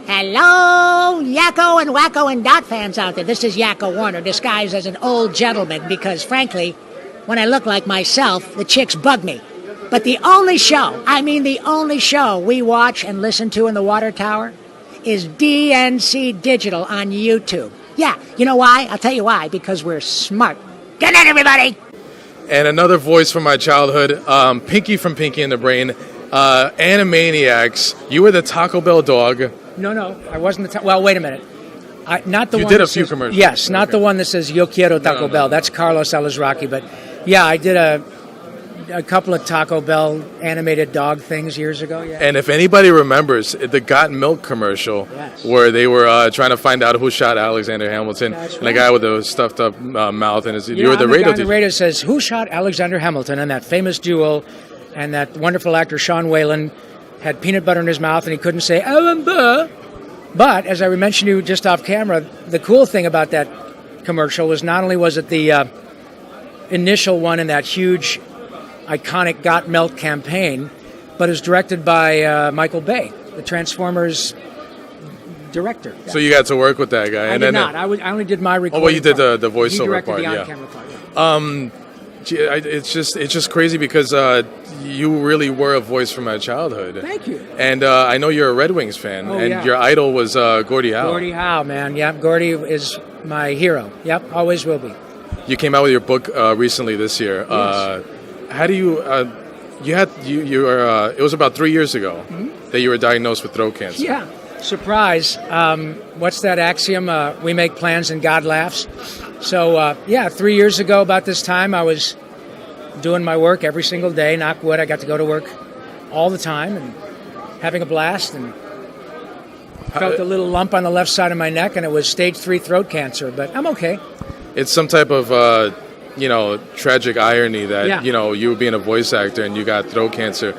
Hello, Yakko and Wacko and Dot fans out there. This is Yakko Warner, disguised as an old gentleman because, frankly, when I look like myself, the chicks bug me. But the only show we watch and listen to in the water tower is DNC Digital on YouTube. Yeah, you know why? I'll tell you why. Because we're smart. Good night, everybody! And another voice from my childhood, Pinky from Pinky and the Brain, Animaniacs. You were the Taco Bell dog. No, I wasn't the... Well, wait a minute. Not the you one did that a few says, commercials. Yes, not Okay. the one that says Yo Quiero Taco Bell. That's Carlos Alazraqui. But yeah, I did a couple of Taco Bell animated dog things years ago. Yeah. And if anybody remembers the Got Milk commercial, Yes. where they were trying to find out who shot Alexander Hamilton, That's and right. the guy with the stuffed up mouth, and you were I'm the guy radio on the DJ. radio says, who shot Alexander Hamilton? And that famous duel, and that wonderful actor Sean Whalen had peanut butter in his mouth, and he couldn't say, But, as I mentioned to you just off camera, the cool thing about that commercial was not only was it the initial one in that huge, iconic Got Milk campaign, but it was directed by Michael Bay, the Transformers director. So you got to work with that guy. I did not. I only did my recording. Oh, well, you did part. the He voiceover directed part, the yeah. on-camera part. Gee, it's just crazy because you really were a voice from my childhood. Thank you. And I know you're a Red Wings fan, Oh, and yeah. your idol was Gordie Howe. Gordie Howe, man. Yep, Gordie is my hero. Yep, always will be. You came out with your book recently this year. Yes. How do you? It was about 3 years ago that you were diagnosed with throat cancer. Yeah. Surprise. What's that axiom? We make plans and God laughs. So, 3 years ago about this time, I was doing my work every single day. Knock wood, I got to go to work all the time and having a blast, and felt a little lump on the left side of my neck, and it was stage 3 throat cancer, but I'm okay. It's some type of tragic irony that Yeah. you were being a voice actor and you got throat cancer.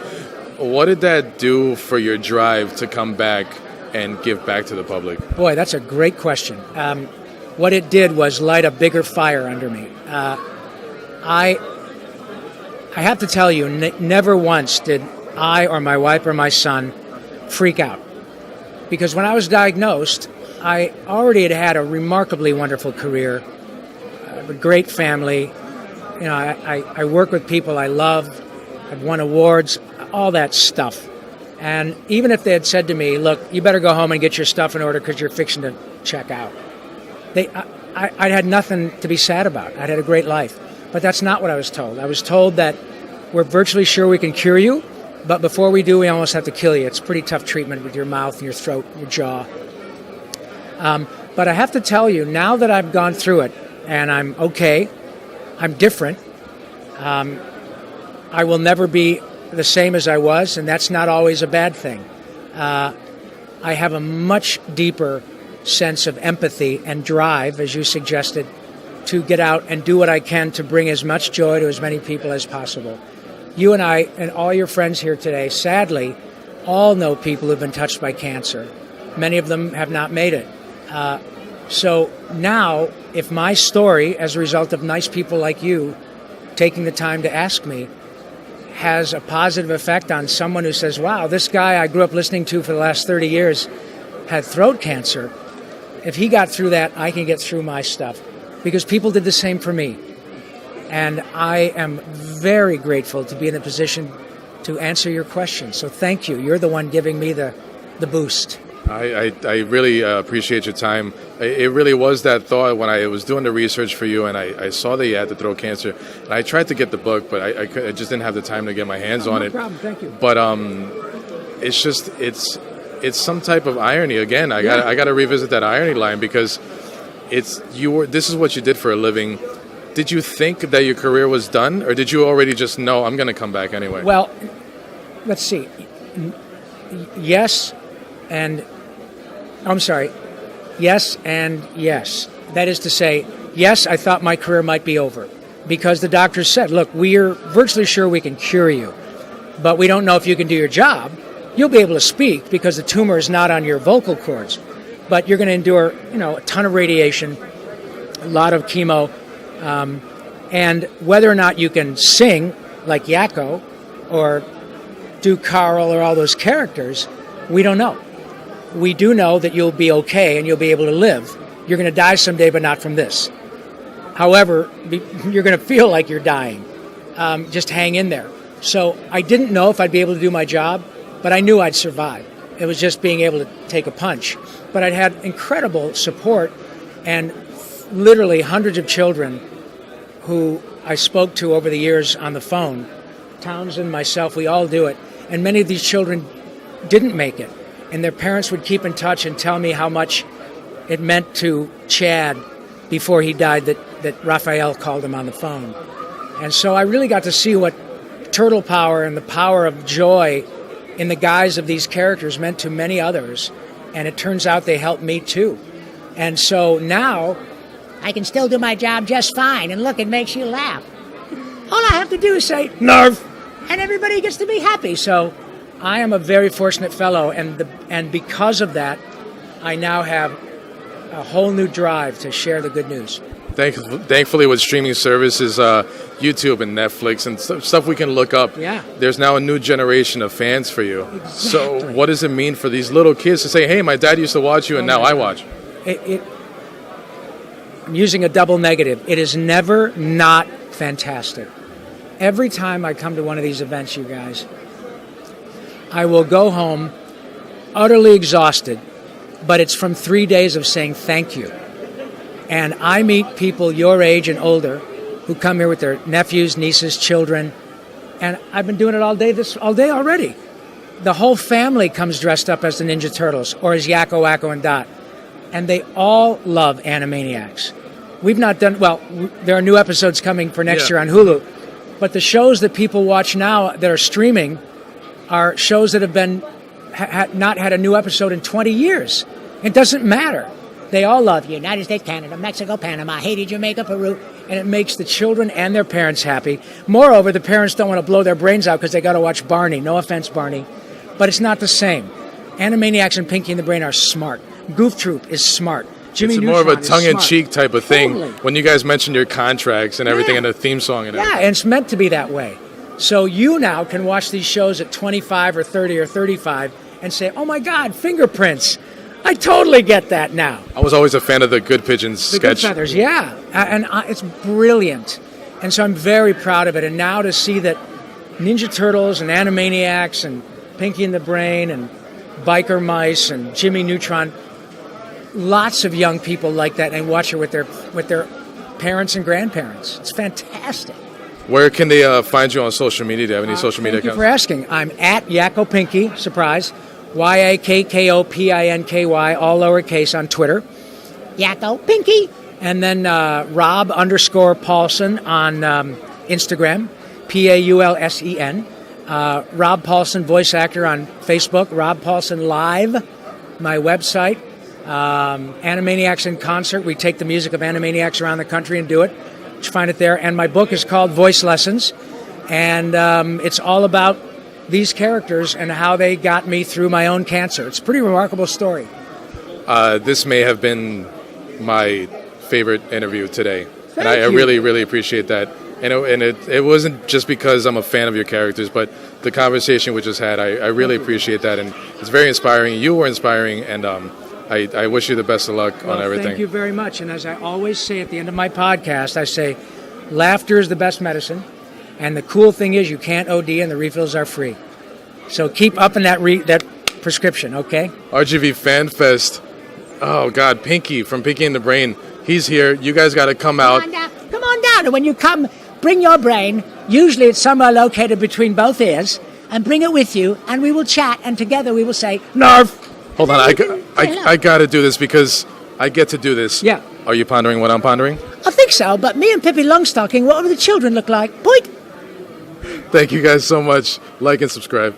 What did that do for your drive to come back and give back to the public? Boy, that's a great question. What it did was light a bigger fire under me. I have to tell you, never once did I or my wife or my son freak out. Because when I was diagnosed, I already had a remarkably wonderful career, a great family. I work with people I love. I've won awards, all that stuff. And even if they had said to me, look, you better go home and get your stuff in order because you're fixing to check out, I had nothing to be sad about. I'd had a great life. But that's not what I was told. I was told that we're virtually sure we can cure you, but before we do, we almost have to kill you. It's pretty tough treatment with your mouth and your throat and your jaw. But I have to tell you, now that I've gone through it and I'm okay, I'm different, I will never be the same as I was, and that's not always a bad thing. I have a much deeper sense of empathy and drive, as you suggested, to get out and do what I can to bring as much joy to as many people as possible. You and I and all your friends here today, sadly, all know people who've been touched by cancer. Many of them have not made it. So now, if my story, as a result of nice people like you taking the time to ask me, has a positive effect on someone who says, wow, this guy I grew up listening to for the last 30 years had throat cancer, if he got through that, I can get through my stuff. Because people did the same for me. And I am very grateful to be in a position to answer your question. So thank you. You're the one giving me the boost. I really appreciate your time. It really was that thought when I was doing the research for you and I saw that you had the throat cancer. And I tried to get the book, but I just didn't have the time to get my hands on it. No problem, thank you. But it's some type of irony. Again, I got to revisit that irony line because this is what you did for a living. Did you think that your career was done, or did you already just know I'm going to come back anyway? Well, let's see. Yes, and I'm sorry. Yes and yes. That is to say, yes, I thought my career might be over because the doctors said, look, we're virtually sure we can cure you, but we don't know if you can do your job. You'll be able to speak because the tumor is not on your vocal cords, but you're going to endure, a ton of radiation, a lot of chemo, and whether or not you can sing like Yakko or do Carl or all those characters, we don't know. we do know that you'll be okay and you'll be able to live. You're going to die someday, but not from this. However, you're going to feel like you're dying. Just hang in there. So I didn't know if I'd be able to do my job, but I knew I'd survive. It was just being able to take a punch. But I'd had incredible support and literally hundreds of children who I spoke to over the years on the phone. Townsend, myself, we all do it. And many of these children didn't make it. And their parents would keep in touch and tell me how much it meant to Chad before he died that Raphael called him on the phone. And so I really got to see what turtle power and the power of joy in the guise of these characters meant to many others. And it turns out they helped me too. And so now I can still do my job just fine. And look, it makes you laugh. All I have to do is say, "Nerf," and everybody gets to be happy. So I am a very fortunate fellow. And because of that, I now have a whole new drive to share the good news. Thankfully, with streaming services, YouTube and Netflix and stuff we can look up, there's now a new generation of fans for you. Exactly. So what does it mean for these little kids to say, hey, my dad used to watch you and now I watch? I'm using a double negative. It is never not fantastic. Every time I come to one of these events, you guys, I will go home utterly exhausted, but it's from 3 days of saying thank you. And I meet people your age and older who come here with their nephews, nieces, children, and I've been doing it all day already. The whole family comes dressed up as the Ninja Turtles or as Yakko, Wacko, and Dot, and they all love Animaniacs. We've not done, well, there are new episodes coming for next year on Hulu, but the shows that people watch now that are streaming are shows that have been not had a new episode in 20 years. It doesn't matter. They all love United States, Canada, Mexico, Panama, Haiti, Jamaica, Peru, and it makes the children and their parents happy. Moreover, the parents don't want to blow their brains out because they got to watch Barney. No offense, Barney, but it's not the same. Animaniacs and Pinky and the Brain are smart. Goof Troop is smart. Jimmy It's Neutron more of a tongue-in-cheek type of thing. Totally. When you guys mentioned your contracts and everything and the theme song and everything. Yeah, and it's meant to be that way. So you now can watch these shows at 25 or 30 or 35 and say, oh my God, fingerprints. I totally get that now. I was always a fan of the Good Pigeons sketch. Good Feathers, yeah. And it's brilliant. And so I'm very proud of it. And now to see that Ninja Turtles and Animaniacs and Pinky and the Brain and Biker Mice and Jimmy Neutron, lots of young people like that and watch it with their parents and grandparents. It's fantastic. Where can they find you on social media? Do you have any social media accounts? Thank you for asking. I'm at Yakko Pinky, surprise, YAKKOPINKY, all lowercase on Twitter. Yakko Pinky. And then Rob_Paulsen on Instagram, Paulsen. Rob Paulsen, voice actor on Facebook. Rob Paulsen Live, my website. Animaniacs in Concert. We take the music of Animaniacs around the country and do it. You find it there. And my book is called Voice Lessons. And it's all about these characters and how they got me through my own cancer. It's a pretty remarkable story. This may have been my favorite interview today. Thank I you. really, really appreciate that. And it wasn't just because I'm a fan of your characters, but the conversation we just had, I really appreciate that. And it's very inspiring. You were inspiring, and I wish you the best of luck on everything. Thank you very much. And as I always say at the end of my podcast, I say, laughter is the best medicine. And the cool thing is you can't OD and the refills are free. So keep upping that prescription, okay? RGV Fan Fest. Oh, God, Pinky from Pinky and the Brain. He's here. You guys got to come out. Come on down. And when you come, bring your brain. Usually it's somewhere located between both ears. And bring it with you. And we will chat. And together we will say, Nerf. Hold on. I got to do this because I get to do this. Yeah. Are you pondering what I'm pondering? I think so. But me and Pippi Longstocking, what would the children look like? Boy. Thank you guys so much. Like and subscribe.